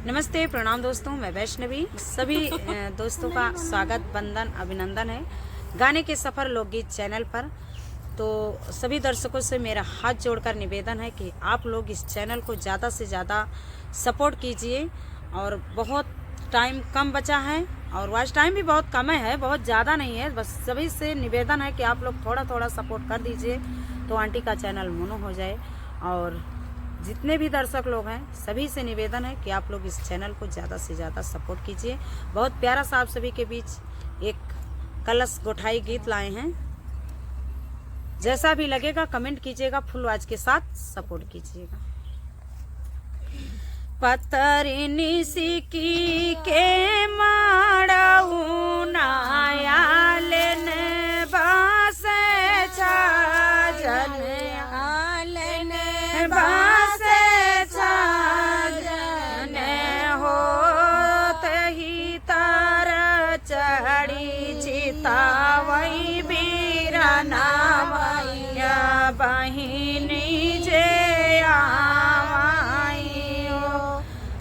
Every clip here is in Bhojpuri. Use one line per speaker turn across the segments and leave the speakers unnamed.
नमस्ते, प्रणाम दोस्तों। मैं वैष्णवी। सभी दोस्तों का स्वागत, वंदन, अभिनंदन है गाने के सफ़र लोकगीत चैनल पर। तो सभी दर्शकों से मेरा हाथ जोड़कर निवेदन है कि आप लोग इस चैनल को ज़्यादा से ज़्यादा सपोर्ट कीजिए। और बहुत टाइम कम बचा है और वॉच टाइम भी बहुत कम है, बहुत ज़्यादा नहीं है। बस सभी से निवेदन है कि आप लोग थोड़ा थोड़ा सपोर्ट कर दीजिए तो आंटी का चैनल मोनो हो जाए। और जितने भी दर्शक लोग हैं सभी से निवेदन है कि आप लोग इस चैनल को ज़्यादा से ज़्यादा सपोर्ट कीजिए। बहुत प्यारा सा आप सभी के बीच एक कलश गोठाई गीत लाए हैं। जैसा भी लगेगा कमेंट कीजिएगा, फुल आवाज के साथ सपोर्ट कीजिएगा। पतरिनी सिकी के माड़ऊ नायालन बासे छाजन आलन बासे छाजन होत ही तार चढ़ी चितावई बीरना मैया बहिनी जे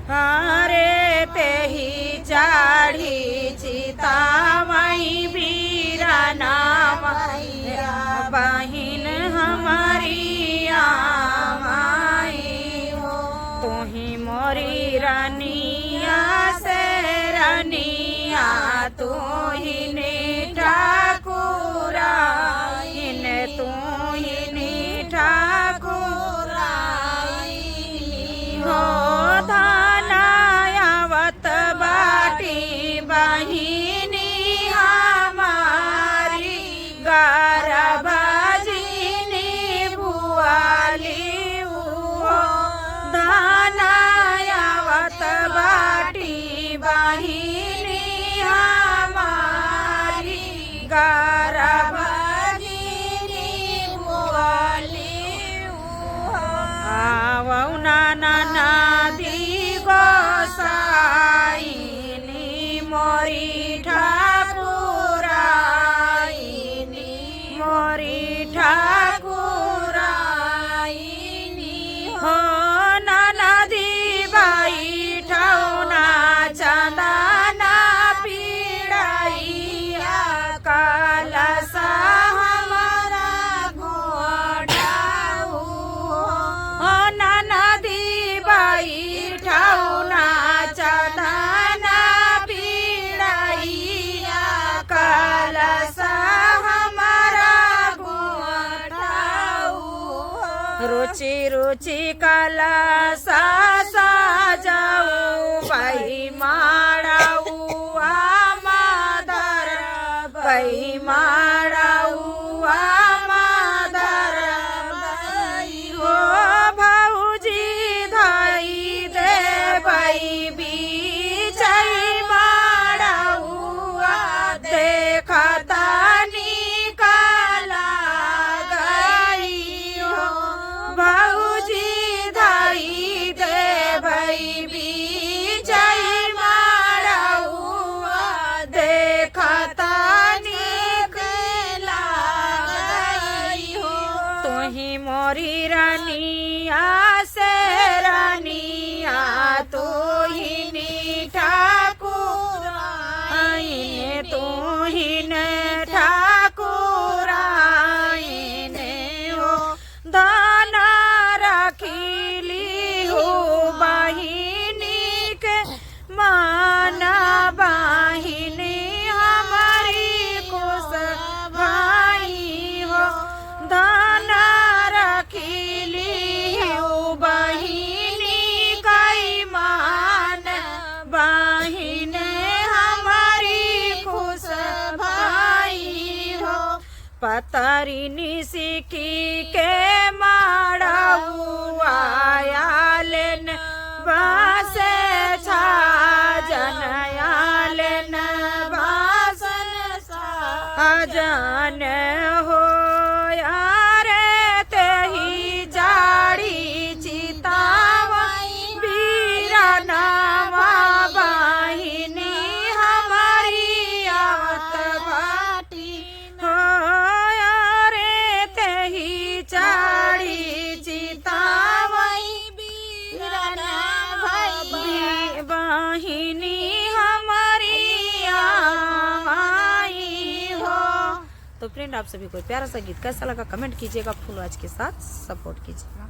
हरे ते ही चाढ़ी चितावई बीरना मैया बहिन हमारी आमाई हो। तुही मोरी रनिया से रनिया तुही ने ठाकुरा इन तुही ने ठाकुरा हो। धानायावत बाटी बहिनी हमारी गारभाजिनी बुआली हो। धानायावत बाटी बहिनी हमारी गारभाजिनी बुआली हो। आवौ नाना गोसाइनी मोरी ठाकुराइनी मोरी ठाकुराइनी हो। नदी बाई ठौना चंदना पीड़ाइया कलसा हमारा घोड़ाऊ हो। नदी बाई ठौना चंदना पीड़ाइया कलसा हमारा घोड़ाऊ। रुचि रुचि कलसा साजाऊ बही माड़ाऊ आमादर बही माड़ाऊ आमादर बही हो। भौजी धाई दे बही बीचई माड़ाऊआ देखता निकाला गई हो। भौजी धाई दे बही बीचई माड़ाऊआ देखता निकला गई हो। तुही मोरी रनिया से रनिया तुही नी ठाकुराइन तुही ने ठाकुराइन हो। दाना रखीली हो बहिनी के माना बहिनी हमारी खुश भाई हो। दाना रखीली हो बहिनी कई मान बहिन हमारी खुश भाई हो। पतरिनी सिकी के माड़ऊ आयालन बासे छाजन आलन बासन साजन हो। यारे ते ही चाड़ी चितावई बीरना बहिनी हमारी आवत बाटी हो। यारे ते ही चाड़ी चितावई बीरना बहिनी हमारी आई हो। तो फ्रेंड आप सभी को प्यारा सा गीत कैसा लगा कमेंट कीजिएगा, फुल आवाज के साथ सपोर्ट कीजिएगा।